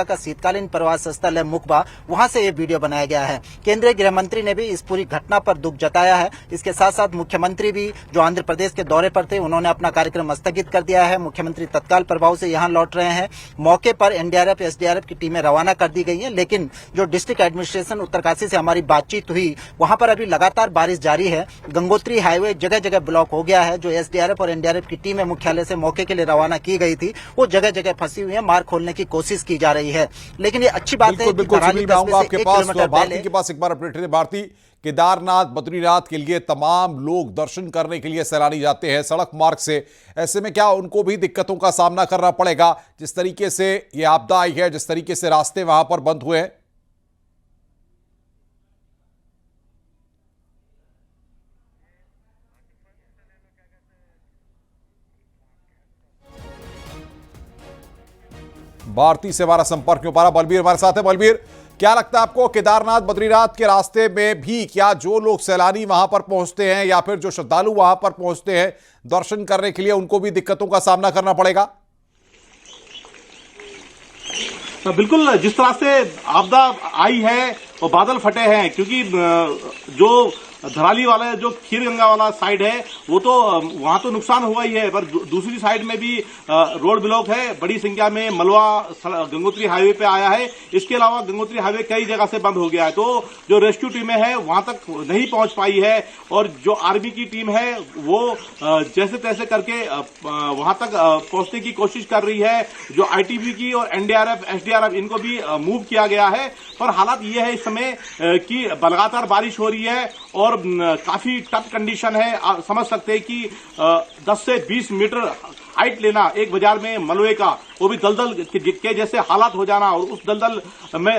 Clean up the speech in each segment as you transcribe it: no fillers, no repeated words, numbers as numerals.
का शीतकालीन प्रवास स्थल है मुकबा, वहां से ये वीडियो बनाया गया है। केंद्रीय गृह मंत्री ने भी इस पूरी घटना पर दुख जताया है। इसके साथ साथ मुख्यमंत्री भी जो आंध्र प्रदेश के दौरे पर थे, उन्होंने अपना कार्यक्रम स्थगित कर दिया है। मुख्यमंत्री तत्काल प्रभाव से यहां लौट रहे हैं। मौके पर एनडीआरएफ, एसडीआरएफ की टीमें रवाना कर दी गई हैं, लेकिन जो डिस्ट्रिक्ट एडमिनिस्ट्रेशन उत्तरकाशी से हमारी बातचीत हुई, वहां पर अभी लगातार बारिश जारी है। गंगोत्री हाईवे जगह जगह ब्लॉक हो गया है। जो एसडीआरएफ और एनडीआरएफ की टीमें मुख्यालय से मौके के लिए रवाना की गई थी, वो जगह जगह फंसी हुई है। मार्ग खोलने की कोशिश की जा रही है, लेकिन ये अच्छी बात है। बिल्कुल आपके पास भारती के पास एक बार अपडेट है। भारती, केदारनाथ बद्रीनाथ के लिए तमाम लोग दर्शन करने के लिए सैलानी जाते हैं सड़क मार्ग से, ऐसे में क्या उनको भी दिक्कतों का सामना करना पड़ेगा? जिस तरीके से ये आपदा आई है, जिस तरीके से रास्ते वहां पर बंद हुए हैं। भारती से हमारा संपर्क नहीं हो पा रहा। बलबीर हमारे साथ है। बलबीर, क्या लगता है आपको, केदारनाथ बद्रीनाथ के रास्ते में भी क्या जो लोग सैलानी वहां पर पहुंचते हैं या फिर जो श्रद्धालु वहां पर पहुंचते हैं दर्शन करने के लिए, उनको भी दिक्कतों का सामना करना पड़ेगा? बिल्कुल, जिस तरह से आपदा आई है और बादल फटे हैं, क्योंकि जो धराली वाला जो खीरगंगा वाला साइड है वो तो वहां तो नुकसान हुआ ही है, पर दूसरी साइड में भी रोड ब्लॉक है। बड़ी संख्या में मलवा गंगोत्री हाईवे पे आया है। इसके अलावा गंगोत्री हाईवे कई जगह से बंद हो गया है, तो जो रेस्क्यू टीमें हैं वहां तक नहीं पहुंच पाई है। और जो आर्मी की टीम है वो जैसे तैसे करके वहां तक पहुंचने की कोशिश कर रही है। जो आईटीबीपी और एनडीआरएफ, एसडीआरएफ, इनको भी मूव किया गया है। पर हालात ये है इस समय कि लगातार बारिश हो रही है और काफी टफ कंडीशन है। समझ सकते हैं कि 10 से 20 मीटर हाइट लेना एक बाजार में मलबे का, वो भी दलदल के जैसे हालात हो जाना, और उस दलदल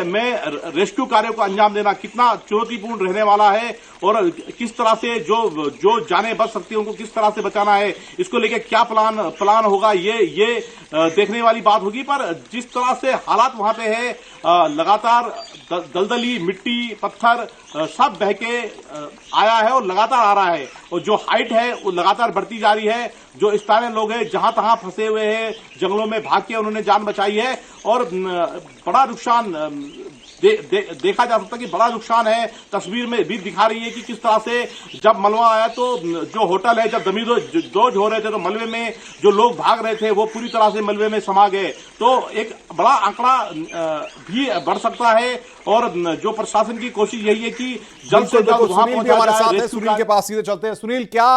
में रेस्क्यू कार्यों को अंजाम देना कितना चुनौतीपूर्ण रहने वाला है, और किस तरह से जो जाने बच सकती है उनको किस तरह से बचाना है, इसको लेके क्या प्लान होगा, ये देखने वाली बात होगी। पर जिस तरह से हालात वहां पे है, लगातार दलदली मिट्टी पत्थर सब बह के आया है और लगातार आ रहा है, और जो हाइट है वो लगातार बढ़ती जा रही है। जो स्थानीय लोग हैं जहां तहां फंसे हुए हैं, जंगलों में भाग के उन्होंने जान बचाई है, और बड़ा नुकसान देखा जा सकता है कि बड़ा नुकसान है। तस्वीर में भी दिखा रही है कि किस तरह से जब मलबा आया तो जो होटल है, जब जमींदोज हो रहे थे तो मलबे में जो लोग भाग रहे थे वो पूरी तरह से मलबे में समा गए। तो एक बड़ा आंकड़ा भी बढ़ सकता है, और जो प्रशासन की कोशिश यही है कि जल्द से जल्द वहां पहुंचा जाए। सुनील के पास सीधे चलते हैं। सुनील, क्या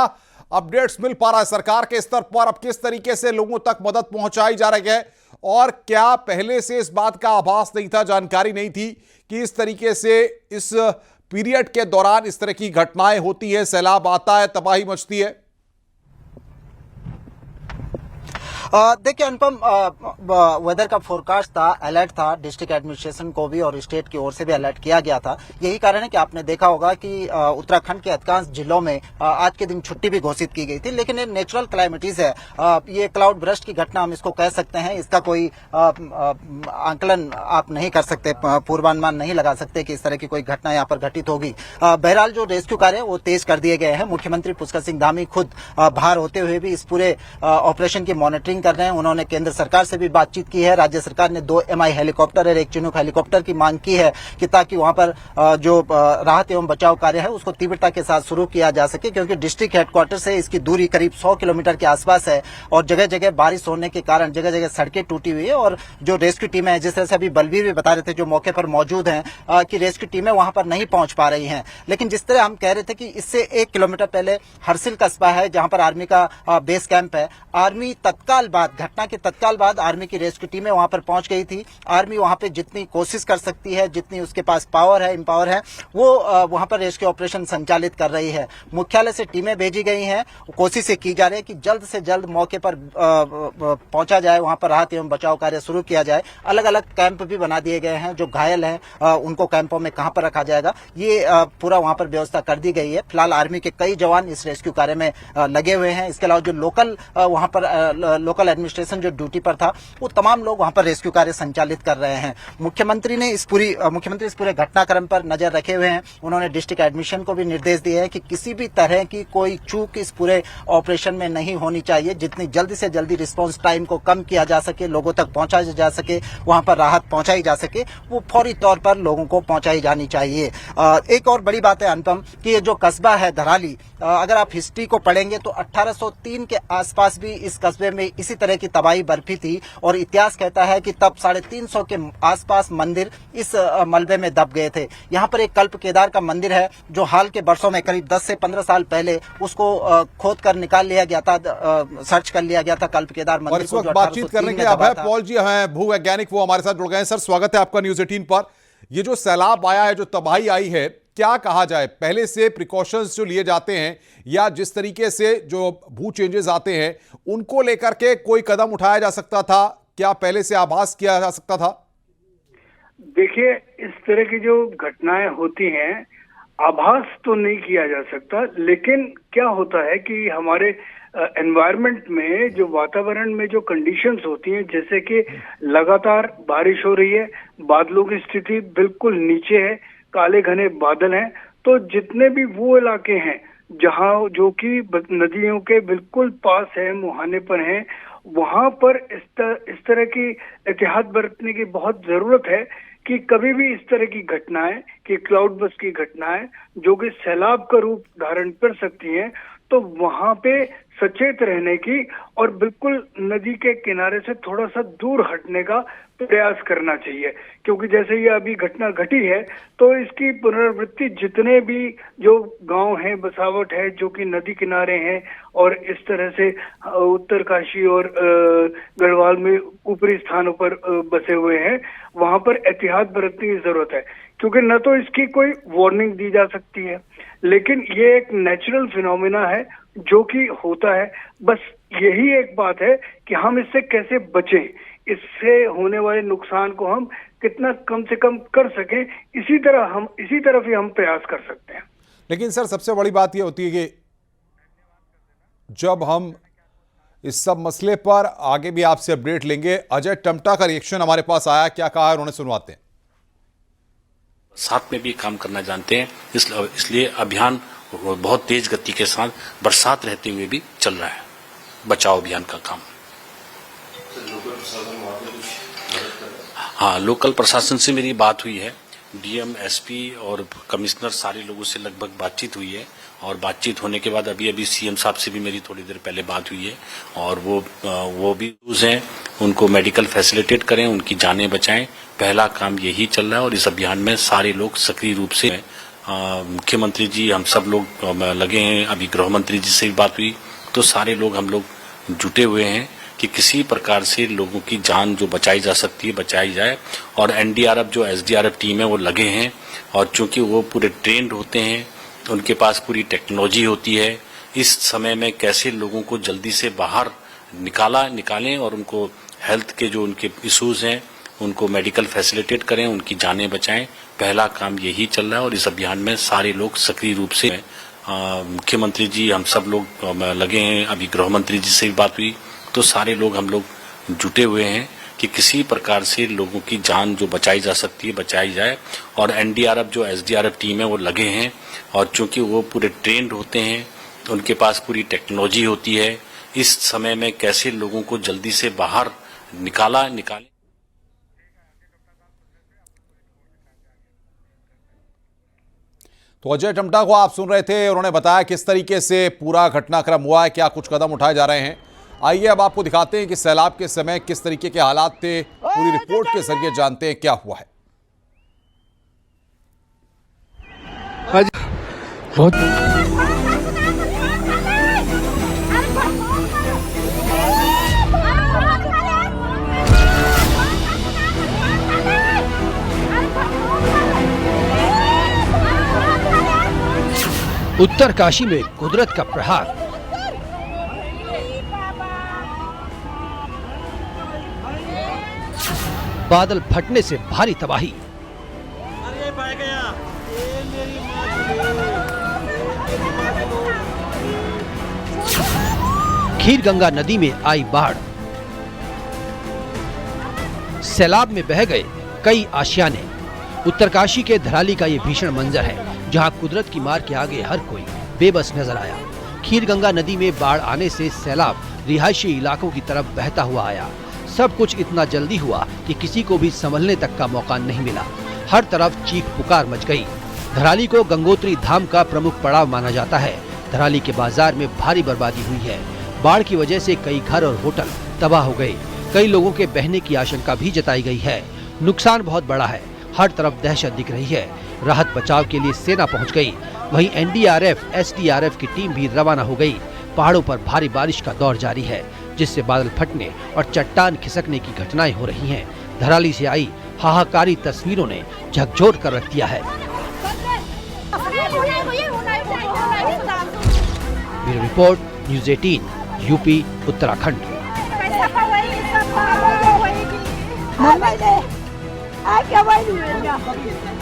अपडेट्स मिल पा रहा है सरकार के स्तर पर? अब किस तरीके से लोगों तक मदद पहुंचाई जा रही है, और क्या पहले से इस बात का आभास नहीं था, जानकारी नहीं थी कि इस तरीके से इस पीरियड के दौरान इस तरह की घटनाएं होती हैं, सैलाब आता है, तबाही मचती है? देखिए अनुपम, वेदर का फोरकास्ट था, अलर्ट था, डिस्ट्रिक्ट एडमिनिस्ट्रेशन को भी और स्टेट की ओर से भी अलर्ट किया गया था। यही कारण है कि आपने देखा होगा कि उत्तराखंड के अधिकांश जिलों में आज के दिन छुट्टी भी घोषित की गई थी। लेकिन ये नेचुरल क्लाइमेटीज है, ये क्लाउड ब्रस्ट की घटना हम इसको कह सकते हैं। इसका कोई आंकलन आप नहीं कर सकते, पूर्वानुमान नहीं लगा सकते कि इस तरह की कोई घटना यहाँ पर घटित होगी। बहरहाल जो रेस्क्यू कार्य है वो तेज कर दिए गए हैं। मुख्यमंत्री पुष्कर सिंह धामी खुद बाहर होते हुए भी इस पूरे ऑपरेशन की मॉनिटरिंग कर रहे हैं। उन्होंने केंद्र सरकार से भी बातचीत की है। राज्य सरकार ने 2 MI हेलीकॉप्टर और 1 चिनूक हेलीकॉप्टर की मांग की है कि ताकि वहां पर जो राहत एवं बचाव कार्य है उसको तीव्रता के साथ शुरू किया जा सके, क्योंकि डिस्ट्रिक्ट हेडक्वार्टर से इसकी दूरी करीब 100 किलोमीटर के आसपास है, और जगह जगह बारिश होने के कारण जगह जगह सड़कें टूटी हुई है। और जो रेस्क्यू टीमें हैं, जिस तरह से अभी बलबीर भी बता रहे थे जो मौके पर मौजूद हैं, कि रेस्क्यू टीमें वहां पर नहीं पहुंच पा रही हैं। लेकिन जिस तरह हम कह रहे थे कि इससे 1 किलोमीटर पहले हरसिल कस्बा है जहां पर आर्मी का बेस कैंप है। आर्मी तत्काल बाद, घटना के तत्काल बाद आर्मी की रेस्क्यू टीमें वहां पर पहुंच गई थी। आर्मी वहां पे जितनी कोशिश कर सकती है, जितनी उसके पास पावर है, इम्पावर है, वो वहां पर रेस्क्यू ऑपरेशन संचालित कर रही है। मुख्यालय से टीमें भेजी गई हैं। कोशिश की जा रही है कि जल्द से जल्द मौके पर पहुंचा जाए, वहां पर राहत एवं बचाव कार्य शुरू किया जाए। अलग अलग कैंप भी बना दिए गए हैं। जो घायल हैं उनको कैंपों में कहां पर रखा जाएगा, ये पूरा वहां पर व्यवस्था कर दी गई है। फिलहाल आर्मी के कई जवान इस रेस्क्यू कार्य में लगे हुए हैं। इसके अलावा जो लोकल वहां पर लोकल लोकल एडमिनिस्ट्रेशन जो ड्यूटी पर था, वो तमाम लोग वहां पर रेस्क्यू कार्य संचालित कर रहे हैं। मुख्यमंत्री इस पूरे घटनाक्रम पर नजर रखे हुए हैं। उन्होंने डिस्ट्रिक्ट एडमिशन को भी निर्देश दिए हैं कि किसी भी तरह की कोई चूक इस पूरे ऑपरेशन में नहीं होनी चाहिए। जितनी जल्दी से जल्दी रिस्पांस टाइम को कम किया जा सके, लोगों तक पहुंचाया जा सके, वहां पर राहत पहुंचाई जा सके, वो फौरी तौर पर लोगों को पहुंचाई जानी चाहिए। एक और बड़ी बात है अनुपम कि ये जो कस्बा है धराली, अगर आप हिस्ट्री को पढ़ेंगे तो 1803 के आसपास भी इस कस्बे में इसी तरह की तबाही बरपी थी और इतिहास कहता है कि तब 350 के आसपास मंदिर इस मलबे में दब गए थे। यहाँ पर एक कल्प केदार का मंदिर है जो हाल के वर्षों में करीब 10 से 15 साल पहले उसको खोद कर निकाल लिया गया था, सर्च कर लिया गया था कल्प केदार मंदिर। और इस वक्त बातचीत करने के लिए अभय पॉल जी हैं, भूवैज्ञानिक, वो हमारे साथ जुड़ गए हैं। सर, स्वागत है आपका न्यूज 18 पर। ये जो सैलाब आया है, जो तबाही आई है, क्या कहा जाए, पहले से प्रिकॉशंस जो लिए जाते हैं या जिस तरीके से जो भू चेंजेस आते हैं उनको लेकर के कोई कदम उठाया जा सकता था? क्या पहले से आभास किया जा सकता था? देखिए, इस तरह की जो घटनाएं होती हैं, आभास तो नहीं किया जा सकता, लेकिन क्या होता है कि हमारे एनवायरनमेंट में, जो वातावरण में जो कंडीशंस होती हैं, जैसे कि लगातार बारिश हो रही है, बादलों की स्थिति बिल्कुल नीचे है, काले घने बादल हैं, तो जितने भी वो इलाके हैं जहां जो कि नदियों के बिल्कुल पास है, मुहाने पर हैं, वहां पर इस तरह की एहतियात बरतने की बहुत जरूरत है कि कभी भी इस तरह की घटनाएं, कि क्लाउड बस्ट की घटनाएं जो कि सैलाब का रूप धारण कर सकती हैं, तो वहां पे सचेत रहने की और बिल्कुल नदी के किनारे से थोड़ा सा दूर हटने का प्रयास करना चाहिए। क्योंकि जैसे ये अभी घटना घटी है, तो इसकी पुनरावृत्ति जितने भी जो गांव हैं, बसावट है जो कि नदी किनारे हैं और इस तरह से उत्तरकाशी और गढ़वाल में ऊपरी स्थानों पर बसे हुए हैं, वहां पर एहतियात बरतने की जरूरत है। क्योंकि न तो इसकी कोई वार्निंग दी जा सकती है, लेकिन ये एक नेचुरल फिनोमेना है जो कि होता है। बस यही एक बात है कि हम इससे कैसे बचें, इससे होने वाले नुकसान को हम कितना कम से कम कर सकें, इसी तरफ ही हम प्रयास कर सकते हैं। लेकिन सर, सबसे बड़ी बात यह होती है कि जब हम इस सब मसले पर आगे भी आपसे अपडेट लेंगे। अजय टम्टा का रिएक्शन हमारे पास आया, क्या कहा है उन्होंने, सुनवाते हैं। साथ में भी काम करना जानते हैं, इसलिए अभियान बहुत तेज गति के साथ बरसात रहते हुए भी चल रहा है, बचाव अभियान का काम। हाँ, लोकल प्रशासन से मेरी बात हुई है, डीएम, एसपी और कमिश्नर, सारे लोगों से लगभग बातचीत हुई है। और बातचीत होने के बाद अभी सीएम साहब से भी मेरी थोड़ी देर पहले बात हुई है, और वो भी हैं, उनको मेडिकल फैसिलिटेट करें, उनकी जानें बचाएं, पहला काम यही चल रहा है। और इस अभियान में सारे लोग सक्रिय रूप से, मुख्यमंत्री जी, हम सब लोग लगे हैं। अभी गृह मंत्री जी से भी बात हुई, तो सारे लोग हम लोग जुटे हुए हैं कि किसी प्रकार से लोगों की जान जो बचाई जा सकती है बचाई जाए। और एनडीआरएफ जो एसडीआरएफ टीम है वो लगे हैं, और चूंकि वो पूरे ट्रेंड होते हैं, उनके पास पूरी टेक्नोलॉजी होती है, इस समय में कैसे लोगों को जल्दी से बाहर निकालें और उनको हेल्थ के जो उनके इश्यूज हैं उनको मेडिकल फैसिलिटेट करें, उनकी जानें बचाएं, पहला काम यही चल रहा है। और इस अभियान में सारे लोग सक्रिय रूप से, मुख्यमंत्री जी, हम सब लोग लगे हैं। अभी गृह मंत्री जी से भी बात हुई, तो सारे लोग हम लोग जुटे हुए हैं कि किसी प्रकार से लोगों की जान जो बचाई जा सकती है बचाई जाए। और एनडीआरएफ जो एसडीआरएफ टीम है वो लगे हैं, और चूंकि वो पूरे ट्रेंड होते हैं, उनके पास पूरी टेक्नोलॉजी होती है, इस समय में कैसे लोगों को जल्दी से बाहर निकालें। तो अजय टम्टा को आप सुन रहे थे, उन्होंने बताया किस तरीके से पूरा घटनाक्रम हुआ है, क्या कुछ कदम उठाए जा रहे हैं। आइए अब आपको दिखाते हैं कि सैलाब के समय किस तरीके के हालात थे, पूरी रिपोर्ट के जरिए जानते हैं क्या हुआ है। उत्तरकाशी में कुदरत का प्रहार। बादल फटने से भारी तबाही। खीरगंगा नदी में आई बाढ़। सैलाब में बह गए कई आशियाने। उत्तरकाशी के धराली का ये भीषण मंजर है, जहां कुदरत की मार के आगे हर कोई बेबस नजर आया। खीरगंगा नदी में बाढ़ आने से सैलाब रिहायशी इलाकों की तरफ बहता हुआ आया। सब कुछ इतना जल्दी हुआ कि किसी को भी संभलने तक का मौका नहीं मिला। हर तरफ चीख पुकार मच गई। धराली को गंगोत्री धाम का प्रमुख पड़ाव माना जाता है। धराली के बाजार में भारी बर्बादी हुई है। बाढ़ की वजह से कई घर और होटल तबाह हो गए। कई लोगों के बहने की आशंका भी जताई गई है। नुकसान बहुत बड़ा है। हर तरफ दहशत दिख रही है। राहत बचाव के लिए सेना पहुंच गई। वहीं एनडीआरएफ, एसडीआरएफ की टीम भी रवाना हो गई। पहाड़ों पर भारी बारिश का दौर जारी है, जिससे बादल फटने और चट्टान खिसकने की घटनाएं हो रही हैं। धराली से आई हाहाकारी तस्वीरों ने झकझोर कर रख दिया है। Bureau report, news 18, UP, Uttarakhand. Mama, I can't wait to